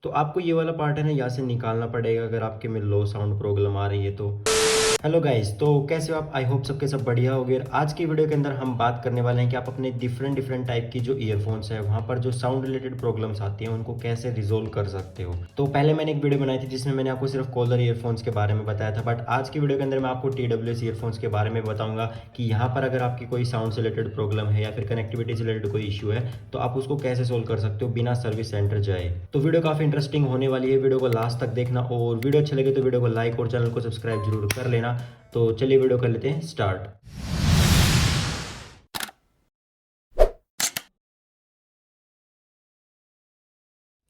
तो आपको ये वाला पार्ट है ना यहाँ से निकालना पड़ेगा अगर आपके में लो साउंड प्रॉब्लम आ रही है तो। हेलो गाइस, तो कैसे हो आप? आई होप सबके सब बढ़िया हो गए। आज की वीडियो के अंदर हम बात करने वाले हैं कि आप अपने डिफरेंट टाइप की जो ईयरफोन्स है वहाँ पर जो साउंड रिलेटेड प्रॉब्लम्स आती हैं उनको कैसे रिजोल्व कर सकते हो। तो पहले मैंने एक वीडियो बनाई थी जिसमें मैंने आपको सिर्फ कॉलर ईयरफोन्स के बारे में बताया था, बट आज की वीडियो के अंदर मैं आपको TWS ईयरफोन्स के बारे में बताऊंगा कि यहाँ पर अगर आपकी कोई साउंड से रिलेटेड प्रॉब्लम है या फिर कनेक्टिविटी से रिलेटेड कोई इशू है तो आप उसको कैसे सोल्व कर सकते हो बिना सर्विस सेंटर जाए। तो वीडियो काफी इंटरेस्टिंग होने वाली है, वीडियो को लास्ट तक देखना और वीडियो अच्छे लगे तो वीडियो को लाइक और चैनल को सब्सक्राइब जरूर कर लेना। तो चलिए वीडियो कर लेते हैं start.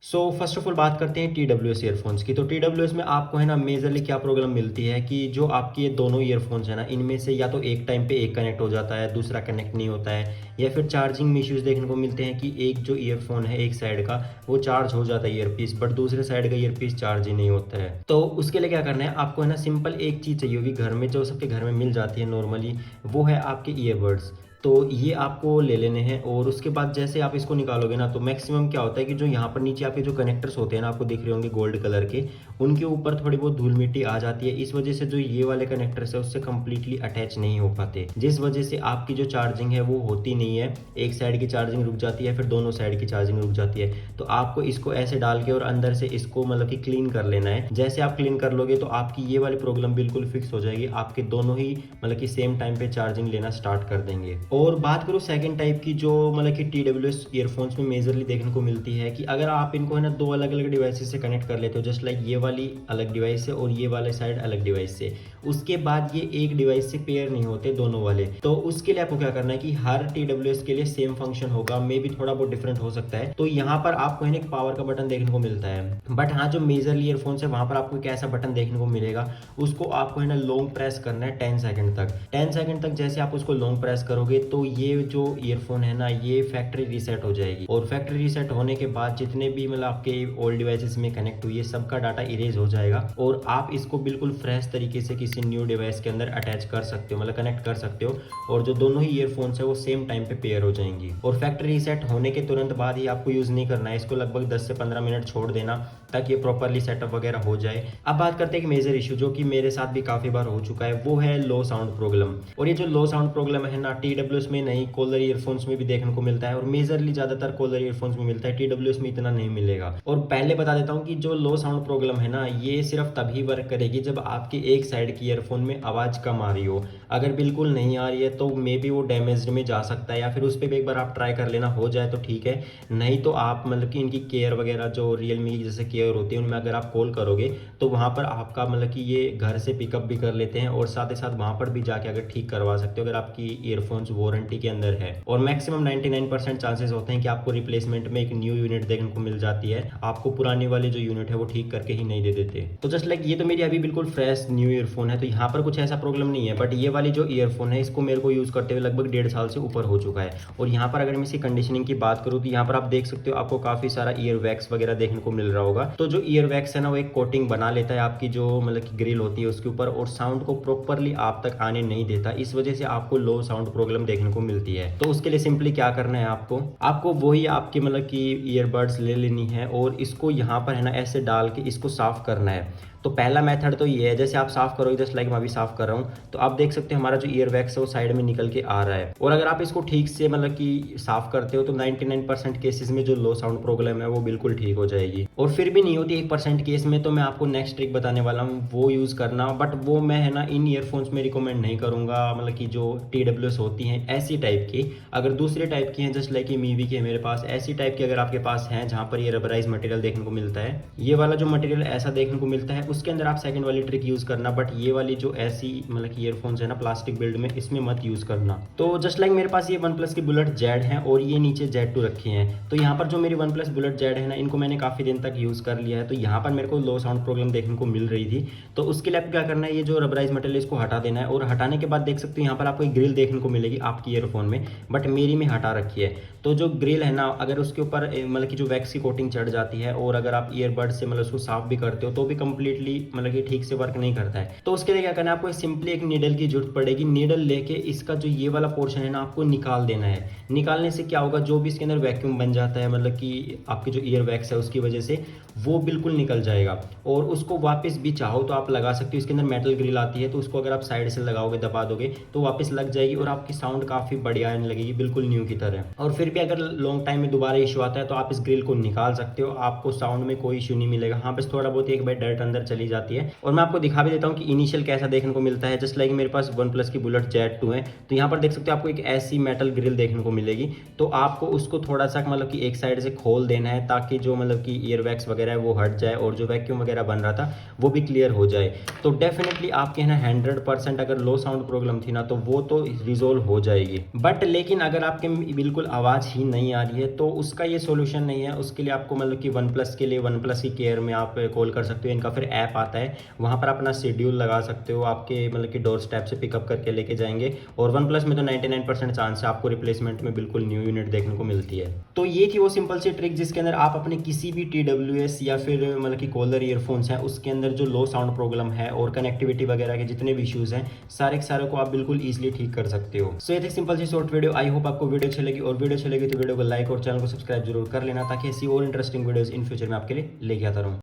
So first of all बात करते हैं TWS ईयरफोन्स की। तो TWS में आपको है ना मेजरली क्या प्रॉब्लम मिलती है कि जो आपके ये दोनों ईयरफोन्स है ना इनमें से या तो एक टाइम पे एक कनेक्ट हो जाता है, दूसरा कनेक्ट नहीं होता है, या फिर चार्जिंग में इश्यूज देखने को मिलते हैं कि एक जो ईयरफोन है एक साइड का वो चार्ज हो जाता है ईयरपीस, बट दूसरे साइड का ईयरपीस चार्ज ही नहीं होता है। तो उसके लिए क्या करना है आपको है ना, सिंपल एक चीज़ चाहिए होगी घर में, जो सबके घर में मिल जाती है नॉर्मली, वो है आपके ईयरबड्स। तो ये आपको ले लेने हैं और उसके बाद जैसे आप इसको निकालोगे ना तो मैक्सिमम क्या होता है कि जो यहाँ पर नीचे आपके जो कनेक्टर्स होते हैं ना, आपको दिख रहे होंगे गोल्ड कलर के, उनके ऊपर थोड़ी बहुत धूल मिट्टी आ जाती है। इस वजह से जो ये वाले कनेक्टर्स है उससे कंप्लीटली अटैच नहीं हो पाते, जिस वजह से आपकी जो चार्जिंग है वो होती नहीं है। एक साइड की चार्जिंग रुक जाती है, फिर दोनों साइड की चार्जिंग रुक जाती है। तो आपको इसको ऐसे डाल के और अंदर से इसको मतलब कि क्लीन कर लेना है। जैसे आप क्लीन कर लोगे तो आपकी ये वाली प्रॉब्लम बिल्कुल फिक्स हो जाएगी, आपके दोनों ही मतलब कि सेम टाइम पे चार्जिंग लेना स्टार्ट कर देंगे। और बात करूँ सेकंड टाइप की, जो मतलब कि TWS ईयरफोन्स में मेजरली देखने को मिलती है कि अगर आप इनको है ना दो अलग अलग डिवाइसेस से कनेक्ट कर लेते हो, जस्ट लाइक ये वाली अलग डिवाइस है और ये वाले साइड अलग डिवाइस से, उसके बाद ये एक डिवाइस से पेयर नहीं होते दोनों वाले, तो उसके लिए आपको क्या करना है कि हर TWS के लिए सेम फंक्शन होगा, मे भी थोड़ा बहुत डिफरेंट हो सकता है। तो यहाँ पर आपको है ना एक पावर का बटन देखने को मिलता है, बट हाँ जो मेजरली ईयरफोन्स है वहाँ पर आपको एक ऐसा बटन देखने को मिलेगा, उसको आपको है ना लॉन्ग प्रेस करना है 10 सेकंड तक। 10 सेकंड तक जैसे आप उसको लॉन्ग प्रेस करोगे तो ये जो ईयरफोन है ना ये फैक्ट्री रीसेट हो जाएगी, और फैक्ट्री रीसेट होने के बाद जितने भी मतलब आपके ओल्ड डिवाइसेस में कनेक्ट हुई है सबका डाटा इरेज हो जाएगा, और आप इसको बिल्कुल फ्रेश तरीके से किसी न्यू डिवाइस के अंदर अटैच कर सकते हो, मतलब कनेक्ट कर सकते हो, और जो दोनों ही ईयरफोन्स है वो सेम टाइम पे पेयर हो जाएंगी। और फैक्ट्री रीसेट होने के तुरंत बाद ही आपको यूज नहीं करना है, इसको लगभग 10 से 15 मिनट छोड़ देना ताकि ये प्रॉपरली सेटअप वगैरह हो जाए। अब बात करते हैं एक मेजर इशू जो कि मेरे साथ भी काफी बार हो चुका है, वो है लो साउंड प्रॉब्लम। और ये जो लो साउंड प्रॉब्लम है ना TWS में नहीं, कॉलर ईयरफोन्स में भी देखने को मिलता है, और मेजरली ज्यादातर कॉलर ईयरफोन्स में मिलता है, TWS में इतना नहीं मिलेगा। और पहले बता देता हूँ कि जो लो साउंड प्रॉब्लम है ना ये सिर्फ तभी वर्क करेगी जब आपके एक साइड की ईयरफोन में आवाज कम आ रही हो। अगर बिल्कुल नहीं आ रही है तो मे बी वो डैमेज्ड में जा सकता है, या फिर उस पर भी एक बार आप ट्राई कर लेना, हो जाए तो ठीक है, नहीं तो आप मतलब कि इनकी केयर वगैरह जो रियलमी की जैसे केयर होती है उनमें अगर आप कॉल करोगे तो वहाँ पर आपका मतलब कि ये घर से पिकअप भी कर लेते हैं, और साथ ही साथ वहाँ पर भी जाके अगर ठीक करवा सकते हो अगर आपकी ईयरफोन्स वारंटी के अंदर है। और मैक्सिमम 99% चांसेस होते हैं कि आपको रिप्लेसमेंट में एक न्यू यूनिट देखने को मिल जाती है, आपको पुरानी वाली जो यूनिट है वो ठीक करके ही नहीं दे देते। तो जस्ट लाइक ये तो मेरी अभी बिल्कुल फ्रेश न्यू ईयरफोन है, तो यहाँ पर कुछ ऐसा प्रॉब्लम नहीं है, बट ये वाली जो ईयरफोन है इसको मेरे को यूज करते हुए लगभग 1.5 साल से ऊपर हो चुका है। और यहाँ पर अगर मैं इसकी कंडीशनिंग की बात करूँ तो यहाँ पर आप देख सकते हो आपको काफी सारा ईयर वैक्स वगैरह देखने को मिल रहा होगा। तो जो ईयर वैक्स है ना वो एक कोटिंग बना लेता है आपकी जो मतलब की ग्रिल होती है उसके ऊपर, और साउंड को प्रॉपरली आप तक आने नहीं देता, इस वजह से आपको लो साउंड प्रॉब्लम देखने को मिलती है। तो उसके लिए सिंपली क्या करना है आपको वही आपकी मतलब की ईयरबड्स ले लेनी है, और इसको यहाँ पर है ना ऐसे डाल के इसको साफ करना है। तो पहला मेथड तो ये है, जैसे आप साफ करोगे जस्ट लाइक मैं अभी साफ कर रहा हूँ, तो आप देख सकते हो हमारा जो ईयर वैक्स है वो साइड में निकल के आ रहा है। और अगर आप इसको ठीक से मतलब कि साफ करते हो तो 99% केसेस में जो लो साउंड प्रॉब्लम है वो बिल्कुल ठीक हो जाएगी। और फिर भी नहीं होती 1% केस में, तो मैं आपको नेक्स्ट ट्रिक बताने वाला हूँ, वो यूज करना, बट वो मैं है ना इन ईयरफोन्स में रिकमेंड नहीं करूंगा, मतलब कि जो TWS होती हैं ऐसी टाइप की। अगर दूसरे टाइप की हैं जस्ट लाइक ये मीवी की है मेरे पास, ऐसी टाइप की अगर आपके पास है जहाँ पर ये रबराइज मटेरियल देखने को मिलता है, ये वाला जो मटेरियल ऐसा देखने को मिलता है, उसके अंदर आप सेकंड वाली ट्रिक यूज करना, बट ये वाली जो ऐसी मतलब कि ईयरफोन्स है ना प्लास्टिक बिल्ड में, इसमें मत यूज करना। तो जस्ट लाइक मेरे पास ये OnePlus की बुलेट जेड है और ये नीचे Z2 रखे हैं, तो यहाँ पर जो मेरी OnePlus बुलेट जेड है ना इनको मैंने काफी दिन तक यूज कर लिया है, तो यहाँ पर मेरे को लो साउंड प्रॉब्लम देखने को मिल रही थी। तो उसके लिए आपको क्या करना है, ये जो रबराइज मटेरियल इसको हटा देना है, और हटाने के बाद देख सकते हो यहाँ पर आपको एक ग्रिल देखने को मिलेगी आपकी ईयरफोन में, बट मेरी में हटा रखी है। तो जो ग्रिल है ना अगर उसके ऊपर मतलब कि जो वैक्स की कोटिंग चढ़ जाती है, और अगर आप ईयरबड से मतलब उसको साफ भी करते हो तो भी कंप्लीटली मतलब कि ठीक से वर्क नहीं करता है। तो उसके लिए क्या करना है, आपको सिंपली एक नीडल की जरूरत पड़ेगी। नीडल लेके इसका जो ये वाला पोर्शन है ना आपको निकाल देना है। निकालने से क्या होगा, जो भी इसके अंदर वैक्यूम बन जाता है मतलब कि आपकी जो ईयर वैक्स है उसकी वजह से, वो बिल्कुल निकल जाएगा। और उसको वापस भी चाहो तो आप लगा सकते हो, इसके अंदर मेटल ग्रिल आती है, तो उसको अगर आप साइड से लगाओगे, दबा दोगे तो वापस लग जाएगी और आपकी साउंड काफ़ी बढ़िया आने लगेगी, बिल्कुल न्यू की तरह। और फिर भी अगर लॉन्ग टाइम में दोबारा इशू आता है तो आप इस ग्रिल को निकाल सकते हो, आपको साउंड में कोई इशू नहीं मिलेगा। हाँ, बस थोड़ा बहुत एक बार डर्ट अंदर चली जाती है। और मैं आपको दिखा भी देता हूँ कि इनिशियल कैसा देखने को मिलता है। जस्ट लाइक मेरे पास वन प्लस की बुलेट Z2 है, तो यहाँ पर देख सकते हो आपको एक ऐसी मेटल ग्रिल देखने को मिलेगी। तो आपको उसको थोड़ा सा मतलब कि एक साइड से खोल देना है, ताकि जो मतलब कि ईयर वैक्स वगैरह है वो हट जाए और जो वैक्यूम वगैरह बन रहा था वो भी क्लियर हो जाए। तो डेफिनेटली आपके है ना 100% अगर लो साउंड प्रॉब्लम थी ना, तो वो तो रिजोल्व हो जाएगी। बट लेकिन अगर आपके बिल्कुल आवाज़ ही नहीं आ रही है तो उसका ये सोल्यूशन नहीं है। उसके लिए आपको मतलब कि वन प्लस के लिए वन प्लस की केयर में आप कॉल कर सकते हो। इनका फिर ऐप आता है, वहाँ पर अपना शेड्यूल लगा सकते हो, आपके मतलब कि डोर स्टेप से पिकअप करके लेके जाएंगे। और वन प्लस में तो 99% चांस है आपको रिप्लेसमेंट में बिल्कुल न्यू यूनिट देखने को मिलती है। तो ये थी वो सिंपल सी ट्रिक जिसके अंदर आप अपने किसी भी TWS या फिर मतलब कि कॉलर ईयरफोन्स हैं उसके अंदर जो लो साउंड प्रॉब्लम है और कनेक्टिविटी वगैरह के जितने भी इश्यूज हैं सारे के सारे को आप बिल्कुल ईजिली ठीक कर सकते हो। सो ये थी सिंपल सी शॉर्ट वीडियो। आई होप आपको वीडियो अच्छी लगी, और वीडियो अच्छी लगी तो वीडियो को लाइक और चैनल को सब्सक्राइब जरूर कर लेना, ताकि ऐसी और इंटरेस्टिंग वीडियोस इन फ्यूचर में आपके लिए लेके आता रहूँ।